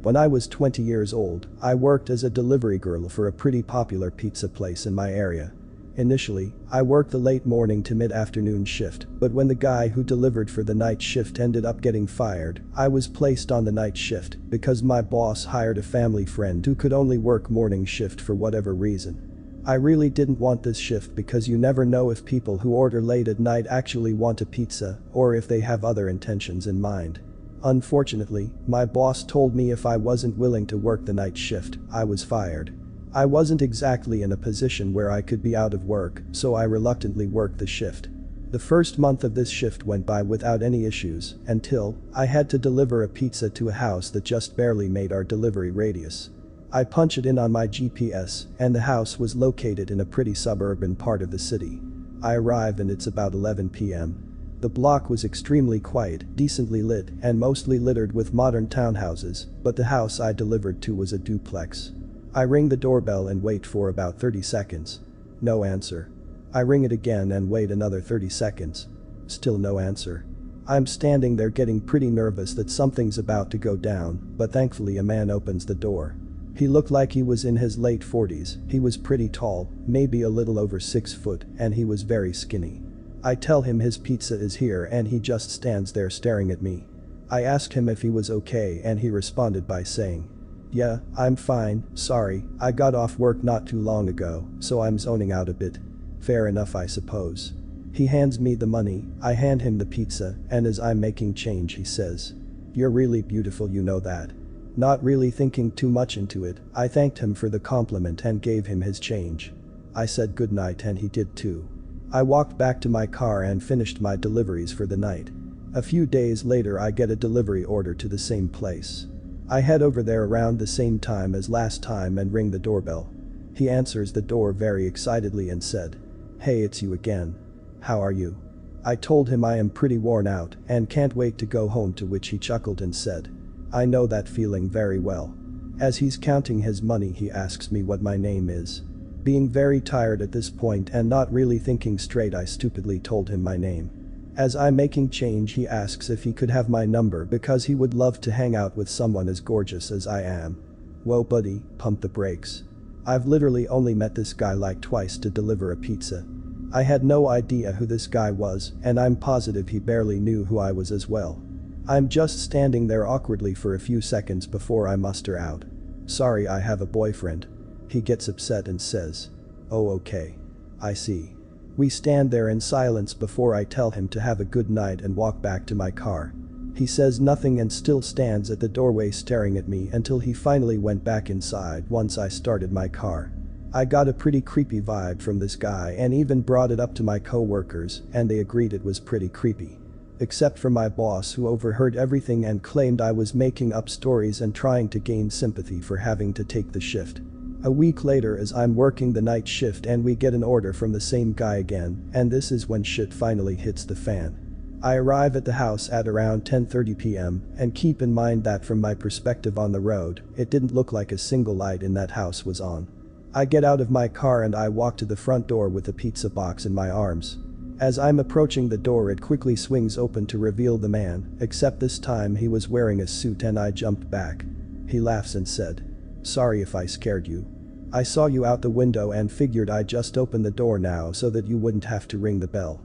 When I was 20 years old, I worked as a delivery girl for a pretty popular pizza place in my area. Initially, I worked the late morning to mid-afternoon shift, but when the guy who delivered for the night shift ended up getting fired, I was placed on the night shift because my boss hired a family friend who could only work morning shift for whatever reason. I really didn't want this shift because you never know if people who order late at night actually want a pizza or if they have other intentions in mind. Unfortunately, my boss told me if I wasn't willing to work the night shift, I was fired. I wasn't exactly in a position where I could be out of work, so I reluctantly worked the shift. The first month of this shift went by without any issues until I had to deliver a pizza to a house that just barely made our delivery radius. I punch it in on my GPS and the house was located in a pretty suburban part of the city. I arrive and it's about 11 p.m. The block was extremely quiet, decently lit, and mostly littered with modern townhouses, but the house I delivered to was a duplex. I ring the doorbell and wait for about 30 seconds. No answer. I ring it again and wait another 30 seconds. Still no answer. I'm standing there getting pretty nervous that something's about to go down, but thankfully a man opens the door. He looked like he was in his late 40s, he was pretty tall, maybe a little over 6 foot, and he was very skinny. I tell him his pizza is here and he just stands there staring at me. I asked him if he was okay and he responded by saying, "Yeah, I'm fine, sorry, I got off work not too long ago, so I'm zoning out a bit." Fair enough, I suppose. He hands me the money, I hand him the pizza, and as I'm making change he says, "You're really beautiful, you know that." Not really thinking too much into it, I thanked him for the compliment and gave him his change. I said goodnight and he did too. I walked back to my car and finished my deliveries for the night. A few days later I get a delivery order to the same place. I head over there around the same time as last time and ring the doorbell. He answers the door very excitedly and said, "Hey, it's you again. How are you?" I told him I am pretty worn out and can't wait to go home, to which he chuckled and said, "I know that feeling very well." As he's counting his money he asks me what my name is. Being very tired at this point and not really thinking straight, I stupidly told him my name. As I'm making change he asks if he could have my number because he would love to hang out with someone as gorgeous as I am. Whoa buddy, pump the brakes. I've literally only met this guy like twice to deliver a pizza. I had no idea who this guy was and I'm positive he barely knew who I was as well. I'm just standing there awkwardly for a few seconds before I muster out, "Sorry, I have a boyfriend." He gets upset and says, "Oh okay. I see." We stand there in silence before I tell him to have a good night and walk back to my car. He says nothing and still stands at the doorway staring at me until he finally went back inside once I started my car. I got a pretty creepy vibe from this guy and even brought it up to my co-workers and they agreed it was pretty creepy. Except for my boss, who overheard everything and claimed I was making up stories and trying to gain sympathy for having to take the shift. A week later as I'm working the night shift and we get an order from the same guy again, and this is when shit finally hits the fan. I arrive at the house at around 10:30 p.m. and keep in mind that from my perspective on the road, it didn't look like a single light in that house was on. I get out of my car and I walk to the front door with a pizza box in my arms. As I'm approaching the door it quickly swings open to reveal the man, except this time he was wearing a suit and I jumped back. He laughs and said, "Sorry if I scared you. I saw you out the window and figured I'd just open the door now so that you wouldn't have to ring the bell."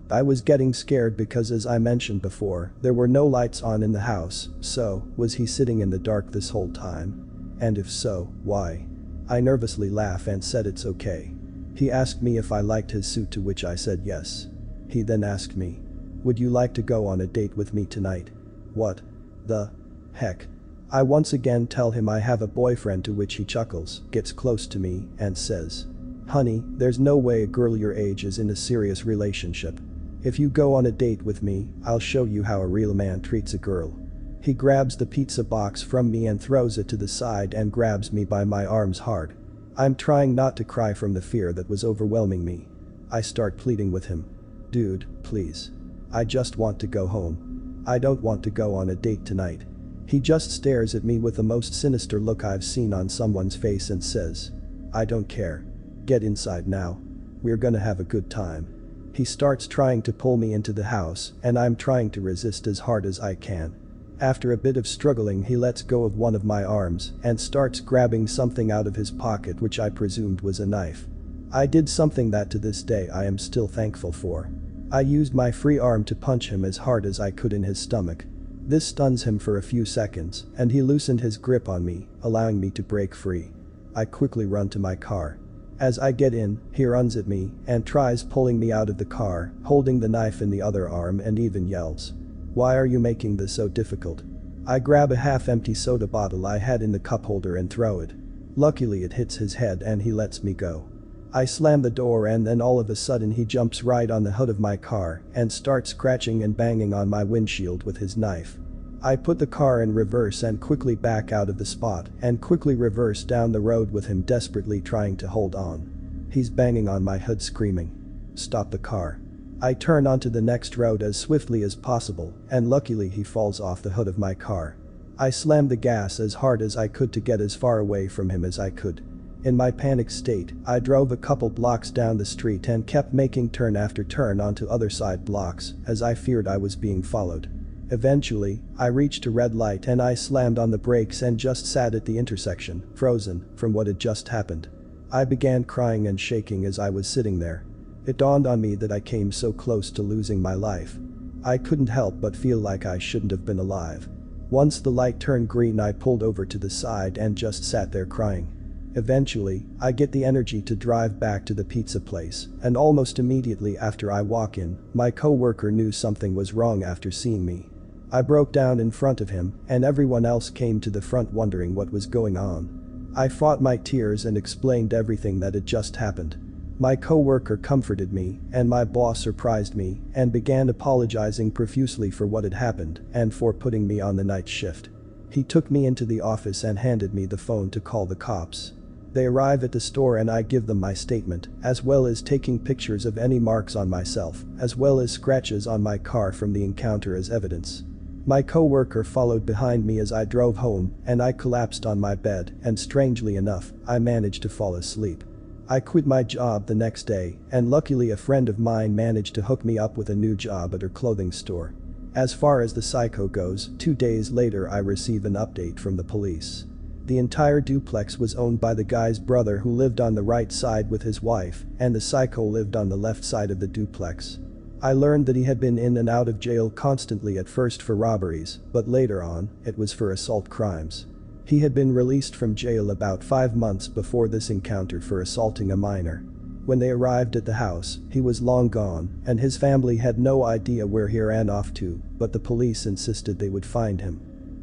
I was getting scared because, as I mentioned before, there were no lights on in the house, so was he sitting in the dark this whole time? And if so, why? I nervously laugh and said it's okay. He asked me if I liked his suit, to which I said yes. He then asked me, "Would you like to go on a date with me tonight?" What the heck? I once again tell him I have a boyfriend, to which he chuckles, gets close to me, and says, "Honey, there's no way a girl your age is in a serious relationship. If you go on a date with me, I'll show you how a real man treats a girl." He grabs the pizza box from me and throws it to the side and grabs me by my arms hard. I'm trying not to cry from the fear that was overwhelming me. I start pleading with him. "Dude, please. I just want to go home. I don't want to go on a date tonight." He just stares at me with the most sinister look I've seen on someone's face and says, "I don't care. Get inside now. We're gonna have a good time." He starts trying to pull me into the house and I'm trying to resist as hard as I can. After a bit of struggling, he lets go of one of my arms and starts grabbing something out of his pocket, which I presumed was a knife. I did something that to this day I am still thankful for. I used my free arm to punch him as hard as I could in his stomach. This stuns him for a few seconds, and he loosened his grip on me, allowing me to break free. I quickly run to my car. As I get in, he runs at me and tries pulling me out of the car, holding the knife in the other arm, and even yells, "Why are you making this so difficult?" I grab a half-empty soda bottle I had in the cup holder and throw it. Luckily it hits his head and he lets me go. I slam the door, and then all of a sudden he jumps right on the hood of my car and starts scratching and banging on my windshield with his knife. I put the car in reverse and quickly back out of the spot and quickly reverse down the road with him desperately trying to hold on. He's banging on my hood screaming, "Stop the car." I turn onto the next road as swiftly as possible, and luckily he falls off the hood of my car. I slammed the gas as hard as I could to get as far away from him as I could. In my panicked state, I drove a couple blocks down the street and kept making turn after turn onto other side blocks as I feared I was being followed. Eventually, I reached a red light and I slammed on the brakes and just sat at the intersection, frozen from what had just happened. I began crying and shaking as I was sitting there. It dawned on me that I came so close to losing my life. I couldn't help but feel like I shouldn't have been alive. Once the light turned green, I pulled over to the side and just sat there crying. Eventually, I get the energy to drive back to the pizza place, and almost immediately after I walk in, my coworker knew something was wrong after seeing me. I broke down in front of him, and everyone else came to the front wondering what was going on. I fought my tears and explained everything that had just happened. My coworker comforted me, and my boss surprised me and began apologizing profusely for what had happened and for putting me on the night shift. He took me into the office and handed me the phone to call the cops. They arrive at the store and I give them my statement, as well as taking pictures of any marks on myself, as well as scratches on my car from the encounter as evidence. My coworker followed behind me as I drove home, and I collapsed on my bed, and strangely enough, I managed to fall asleep. I quit my job the next day, and luckily a friend of mine managed to hook me up with a new job at her clothing store. As far as the psycho goes, 2 days later I receive an update from the police. The entire duplex was owned by the guy's brother, who lived on the right side with his wife, and the psycho lived on the left side of the duplex. I learned that he had been in and out of jail constantly, at first for robberies, but later on, it was for assault crimes. He had been released from jail about 5 months before this encounter for assaulting a minor. When they arrived at the house, he was long gone, and his family had no idea where he ran off to, but the police insisted they would find him.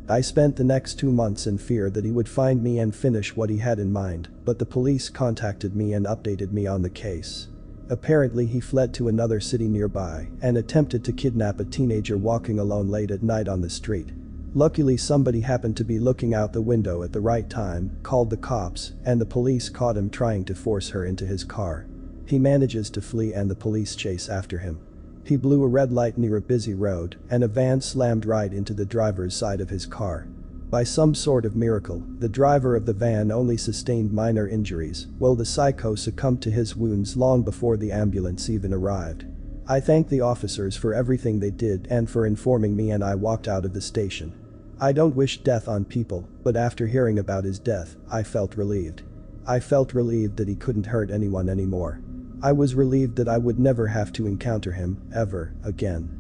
I spent the next 2 months in fear that he would find me and finish what he had in mind, but the police contacted me and updated me on the case. Apparently he fled to another city nearby and attempted to kidnap a teenager walking alone late at night on the street. Luckily somebody happened to be looking out the window at the right time, called the cops, and the police caught him trying to force her into his car. He manages to flee and the police chase after him. He blew a red light near a busy road, and a van slammed right into the driver's side of his car. By some sort of miracle, the driver of the van only sustained minor injuries, while the psycho succumbed to his wounds long before the ambulance even arrived. I thank the officers for everything they did and for informing me, and I walked out of the station. I don't wish death on people, but after hearing about his death, I felt relieved. I felt relieved that he couldn't hurt anyone anymore. I was relieved that I would never have to encounter him, ever, again.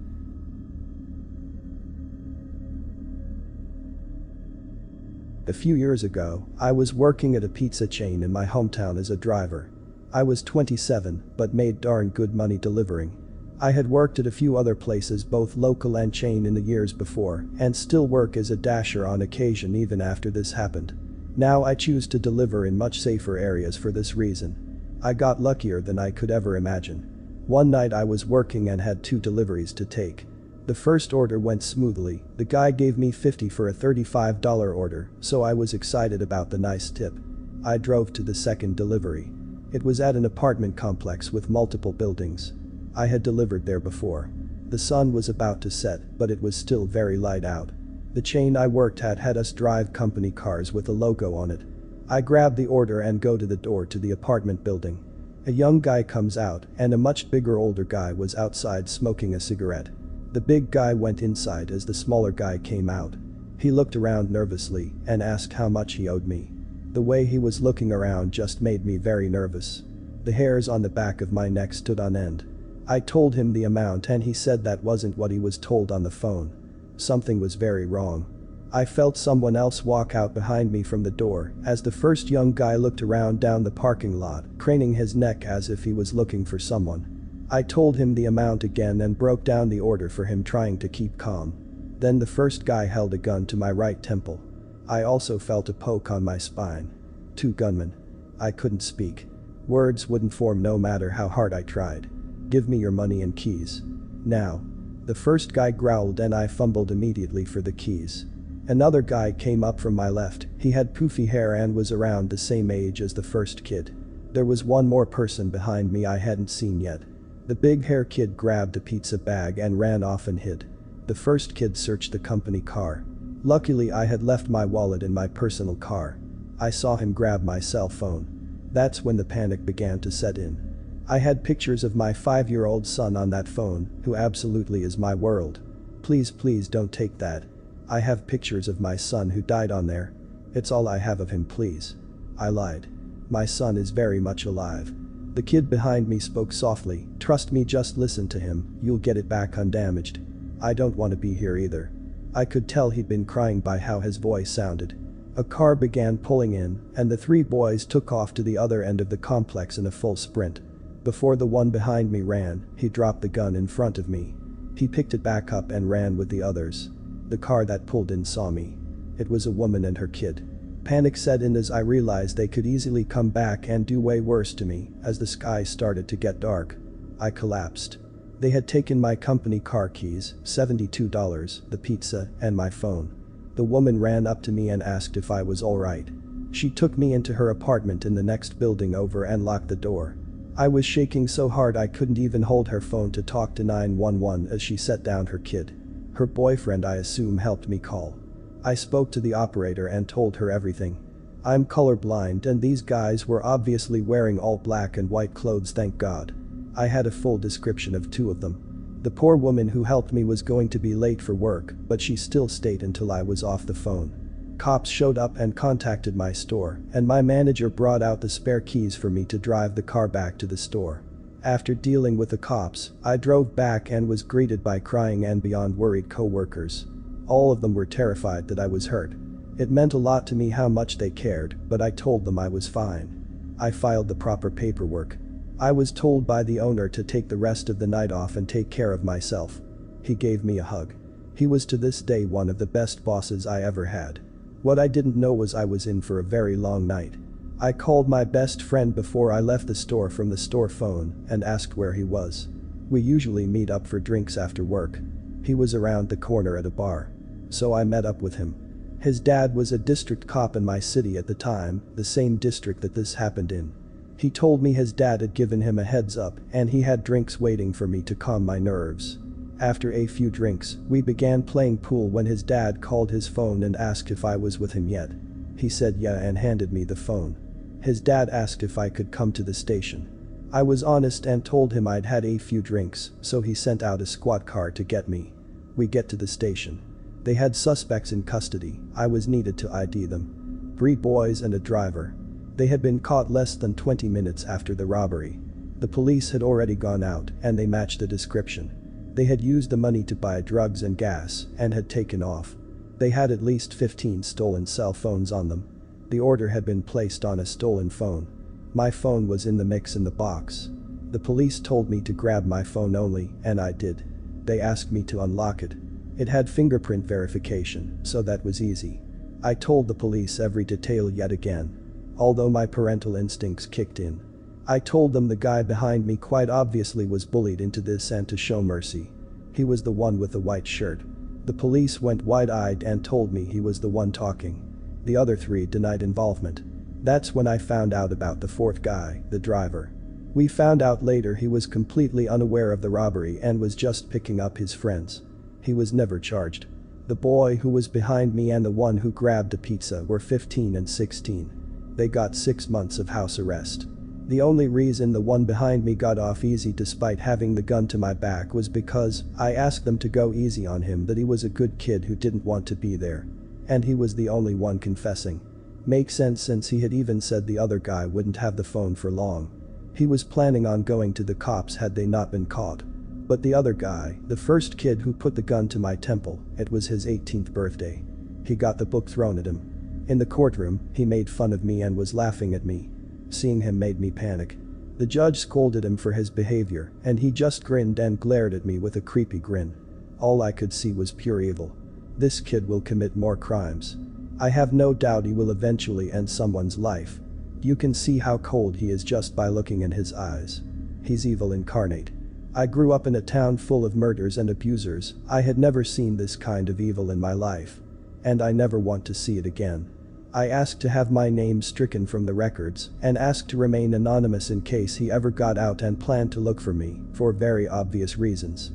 A few years ago, I was working at a pizza chain in my hometown as a driver. I was 27, but made darn good money delivering. I had worked at a few other places, both local and chain, in the years before, and still work as a dasher on occasion even after this happened. Now I choose to deliver in much safer areas for this reason. I got luckier than I could ever imagine. One night I was working and had 2 deliveries to take. The first order went smoothly. The guy gave me $50 for a $35 order, so I was excited about the nice tip. I drove to the second delivery. It was at an apartment complex with multiple buildings. I had delivered there before. The sun was about to set, but it was still very light out. The chain I worked at had us drive company cars with a logo on it. I grab the order and go to the door to the apartment building. A young guy comes out, and a much bigger older guy was outside smoking a cigarette. The big guy went inside as the smaller guy came out. He looked around nervously and asked how much he owed me. The way he was looking around just made me very nervous. The hairs on the back of my neck stood on end. I told him the amount and he said that wasn't what he was told on the phone. Something was very wrong. I felt someone else walk out behind me from the door as the first young guy looked around down the parking lot, craning his neck as if he was looking for someone. I told him the amount again and broke down the order for him, trying to keep calm. Then the first guy held a gun to my right temple. I also felt a poke on my spine. 2 gunmen. I couldn't speak. Words wouldn't form no matter how hard I tried. Give me your money and keys. Now. The first guy growled and I fumbled immediately for the keys. Another guy came up from my left. He had poofy hair and was around the same age as the first kid. There was one more person behind me I hadn't seen yet. The big hair kid grabbed a pizza bag and ran off and hid. The first kid searched the company car. Luckily I had left my wallet in my personal car. I saw him grab my cell phone. That's when the panic began to set in. I had pictures of my 5-year-old son on that phone, who absolutely is my world. Please don't take that. I have pictures of my son who died on there. It's all I have of him, please. I lied. My son is very much alive. The kid behind me spoke softly. Trust me, just listen to him, you'll get it back undamaged. I don't want to be here either. I could tell he'd been crying by how his voice sounded. A car began pulling in, and the 3 boys took off to the other end of the complex in a full sprint. Before the one behind me ran, he dropped the gun in front of me. He picked it back up and ran with the others. The car that pulled in saw me. It was a woman and her kid. Panic set in as I realized they could easily come back and do way worse to me as the sky started to get dark. I collapsed. They had taken my company car keys, $72, the pizza, and my phone. The woman ran up to me and asked if I was alright. She took me into her apartment in the next building over and locked the door. I was shaking so hard I couldn't even hold her phone to talk to 911 as she set down her kid. Her boyfriend, I assume, helped me call. I spoke to the operator and told her everything. I'm colorblind and these guys were obviously wearing all black and white clothes, thank God. I had a full description of 2 of them. The poor woman who helped me was going to be late for work, but she still stayed until I was off the phone. Cops showed up and contacted my store, and my manager brought out the spare keys for me to drive the car back to the store. After dealing with the cops, I drove back and was greeted by crying and beyond worried co-workers. All of them were terrified that I was hurt. It meant a lot to me how much they cared, but I told them I was fine. I filed the proper paperwork. I was told by the owner to take the rest of the night off and take care of myself. He gave me a hug. He was to this day one of the best bosses I ever had. What I didn't know was I was in for a very long night. I called my best friend before I left the store from the store phone and asked where he was. We usually meet up for drinks after work. He was around the corner at a bar. So I met up with him. His dad was a district cop in my city at the time, the same district that this happened in. He told me his dad had given him a heads up and he had drinks waiting for me to calm my nerves. After a few drinks, we began playing pool when his dad called his phone and asked if I was with him yet. He said yeah and handed me the phone. His dad asked if I could come to the station. I was honest and told him I'd had a few drinks, so he sent out a squad car to get me. We get to the station. They had suspects in custody. I was needed to ID them. 3 boys and a driver. They had been caught less than 20 minutes after the robbery. The police had already gone out and they matched the description. They had used the money to buy drugs and gas and had taken off. They had at least 15 stolen cell phones on them. The order had been placed on a stolen phone. My phone was in the mix in the box. The police told me to grab my phone only, and I did. They asked me to unlock it. It had fingerprint verification, so that was easy. I told the police every detail yet again. Although my parental instincts kicked in. I told them the guy behind me quite obviously was bullied into this and to show mercy. He was the one with the white shirt. The police went wide-eyed and told me he was the one talking. The other 3 denied involvement. That's when I found out about the 4th guy, the driver. We found out later he was completely unaware of the robbery and was just picking up his friends. He was never charged. The boy who was behind me and the one who grabbed the pizza were 15 and 16. They got 6 months of house arrest. The only reason the one behind me got off easy despite having the gun to my back was because I asked them to go easy on him, that he was a good kid who didn't want to be there. and he was the only one confessing. Makes sense since he had even said the other guy wouldn't have the phone for long. He was planning on going to the cops had they not been caught. But the other guy, the first kid who put the gun to my temple, it was his 18th birthday. He got the book thrown at him. In the courtroom, he made fun of me and was laughing at me. Seeing him made me panic. The judge scolded him for his behavior, and he just grinned and glared at me with a creepy grin. All I could see was pure evil. This kid will commit more crimes. I have no doubt he will eventually end someone's life. You can see how cold he is just by looking in his eyes. He's evil incarnate. I grew up in a town full of murders and abusers. I had never seen this kind of evil in my life. And I never want to see it again. I asked to have my name stricken from the records and asked to remain anonymous in case he ever got out and planned to look for me, for very obvious reasons.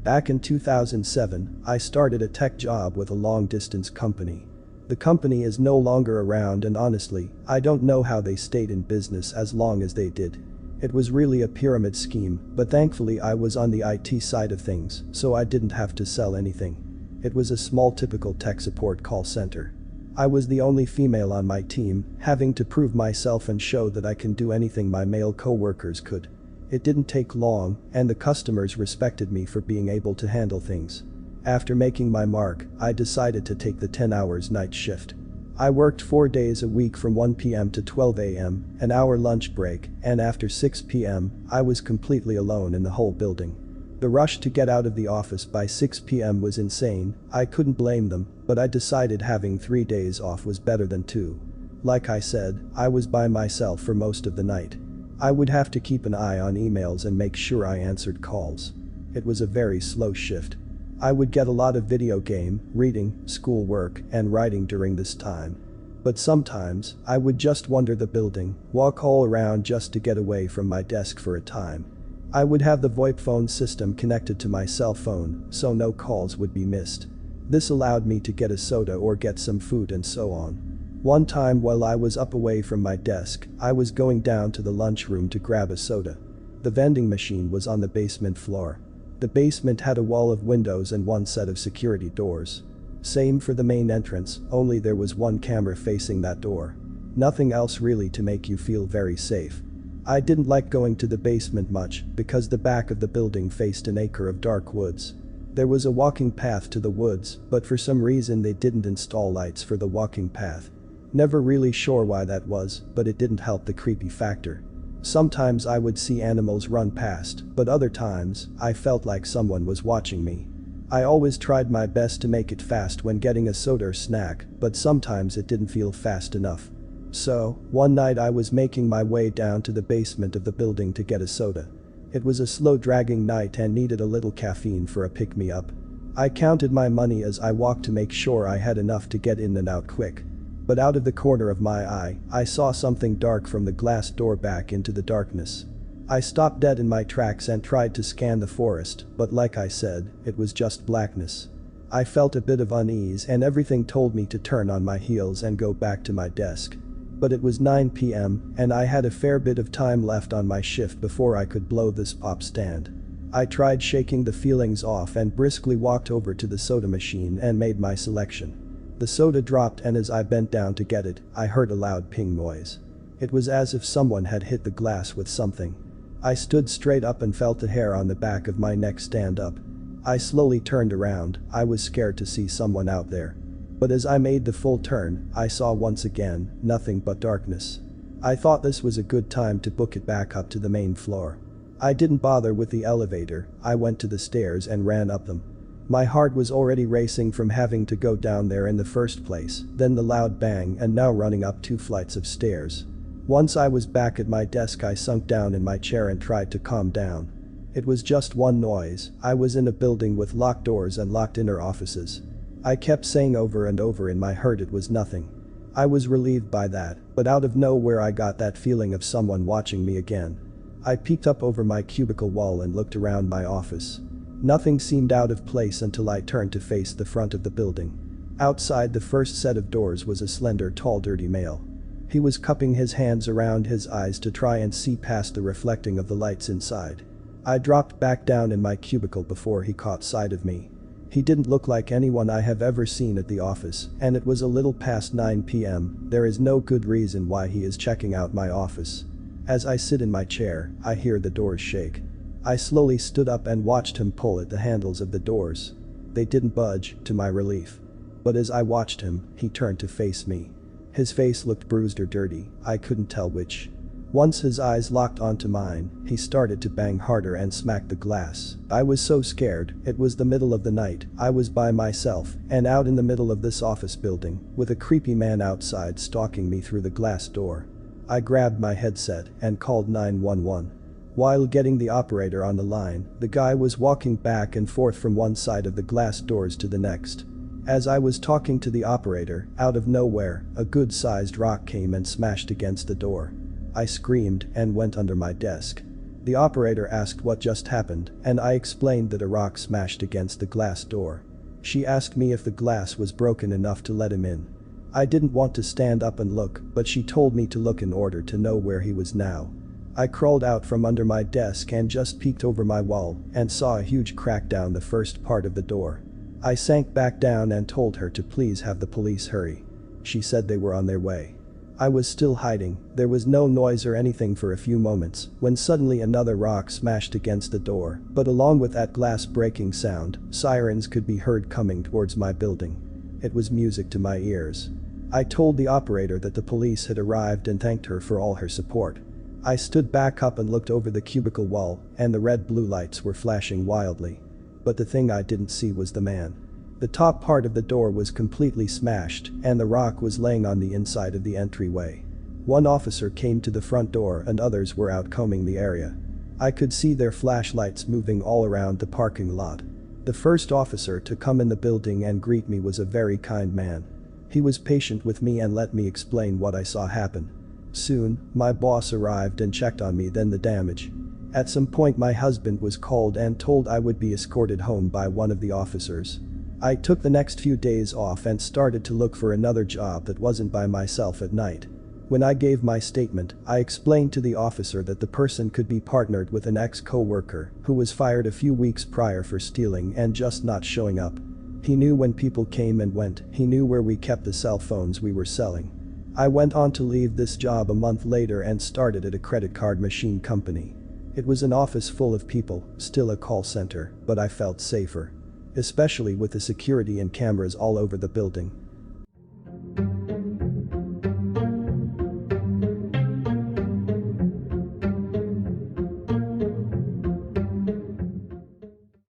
Back in 2007, I started a tech job with a long-distance company. The company is no longer around and honestly, I don't know how they stayed in business as long as they did. It was really a pyramid scheme, but thankfully I was on the IT side of things, so I didn't have to sell anything. It was a small typical tech support call center. I was the only female on my team, having to prove myself and show that I can do anything my male co-workers could. It didn't take long, and the customers respected me for being able to handle things. After making my mark, I decided to take the 10 hours night shift. I worked 4 days a week from 1 p.m. to 12 a.m., an hour lunch break, and after 6 p.m., I was completely alone in the whole building. The rush to get out of the office by 6 p.m. was insane. I couldn't blame them, but I decided having 3 days off was better than 2. Like I said, I was by myself for most of the night. I would have to keep an eye on emails and make sure I answered calls. It was a very slow shift. I would get a lot of video game, reading, schoolwork, and writing during this time. But sometimes, I would just wander the building, walk all around just to get away from my desk for a time. I would have the VoIP phone system connected to my cell phone, so no calls would be missed. This allowed me to get a soda or get some food and so on. One time while I was up away from my desk, I was going down to the lunchroom to grab a soda. The vending machine was on the basement floor. The basement had a wall of windows and one set of security doors. Same for the main entrance, only there was one camera facing that door. Nothing else really to make you feel very safe. I didn't like going to the basement much because the back of the building faced an acre of dark woods. There was a walking path to the woods, but for some reason they didn't install lights for the walking path. Never really sure why that was, but it didn't help the creepy factor. Sometimes I would see animals run past, but other times, I felt like someone was watching me. I always tried my best to make it fast when getting a soda or snack, but sometimes it didn't feel fast enough. So, one night I was making my way down to the basement of the building to get a soda. It was a slow dragging night and needed a little caffeine for a pick-me-up. I counted my money as I walked to make sure I had enough to get in and out quick. But out of the corner of my eye, I saw something dark from the glass door back into the darkness. I stopped dead in my tracks and tried to scan the forest, but like I said, it was just blackness. I felt a bit of unease and everything told me to turn on my heels and go back to my desk. But it was 9 p.m. and I had a fair bit of time left on my shift before I could blow this pop stand. I tried shaking the feelings off and briskly walked over to the soda machine and made my selection. The soda dropped and as I bent down to get it, I heard a loud ping noise. It was as if someone had hit the glass with something. I stood straight up and felt the hair on the back of my neck stand up. I slowly turned around, I was scared to see someone out there. But as I made the full turn, I saw once again, nothing but darkness. I thought this was a good time to book it back up to the main floor. I didn't bother with the elevator, I went to the stairs and ran up them. My heart was already racing from having to go down there in the first place, then the loud bang and now running up 2 flights of stairs. Once I was back at my desk I sunk down in my chair and tried to calm down. It was just one noise, I was in a building with locked doors and locked inner offices. I kept saying over and over in my heart it was nothing. I was relieved by that, but out of nowhere I got that feeling of someone watching me again. I peeked up over my cubicle wall and looked around my office. Nothing seemed out of place until I turned to face the front of the building. Outside the first set of doors was a slender, tall, dirty male. He was cupping his hands around his eyes to try and see past the reflecting of the lights inside. I dropped back down in my cubicle before he caught sight of me. He didn't look like anyone I have ever seen at the office, and it was a little past 9 p.m. There is no good reason why he is checking out my office. As I sit in my chair, I hear the doors shake. I slowly stood up and watched him pull at the handles of the doors. They didn't budge, to my relief. But as I watched him, he turned to face me. His face looked bruised or dirty, I couldn't tell which. Once his eyes locked onto mine, he started to bang harder and smack the glass. I was so scared. It was the middle of the night, I was by myself, and out in the middle of this office building, with a creepy man outside stalking me through the glass door. I grabbed my headset and called 911. While getting the operator on the line, the guy was walking back and forth from one side of the glass doors to the next. As I was talking to the operator, out of nowhere, a good-sized rock came and smashed against the door. I screamed and went under my desk. The operator asked what just happened, and I explained that a rock smashed against the glass door. She asked me if the glass was broken enough to let him in. I didn't want to stand up and look, but she told me to look in order to know where he was now. I crawled out from under my desk and just peeked over my wall and saw a huge crack down the first part of the door. I sank back down and told her to please have the police hurry. She said they were on their way. I was still hiding, there was no noise or anything for a few moments, when suddenly another rock smashed against the door, but along with that glass breaking sound, sirens could be heard coming towards my building. It was music to my ears. I told the operator that the police had arrived and thanked her for all her support. I stood back up and looked over the cubicle wall, and the red-blue lights were flashing wildly. But the thing I didn't see was the man. The top part of the door was completely smashed, and the rock was laying on the inside of the entryway. One officer came to the front door and others were out combing the area. I could see their flashlights moving all around the parking lot. The first officer to come in the building and greet me was a very kind man. He was patient with me and let me explain what I saw happen. Soon, my boss arrived and checked on me, then the damage. At some point my husband was called and told I would be escorted home by one of the officers. I took the next few days off and started to look for another job that wasn't by myself at night. When I gave my statement, I explained to the officer that the person could be partnered with an ex-co-worker who was fired a few weeks prior for stealing and just not showing up. He knew when people came and went, he knew where we kept the cell phones we were selling. I went on to leave this job a month later and started at a credit card machine company. It was an office full of people, still a call center, but I felt safer. Especially with the security and cameras all over the building.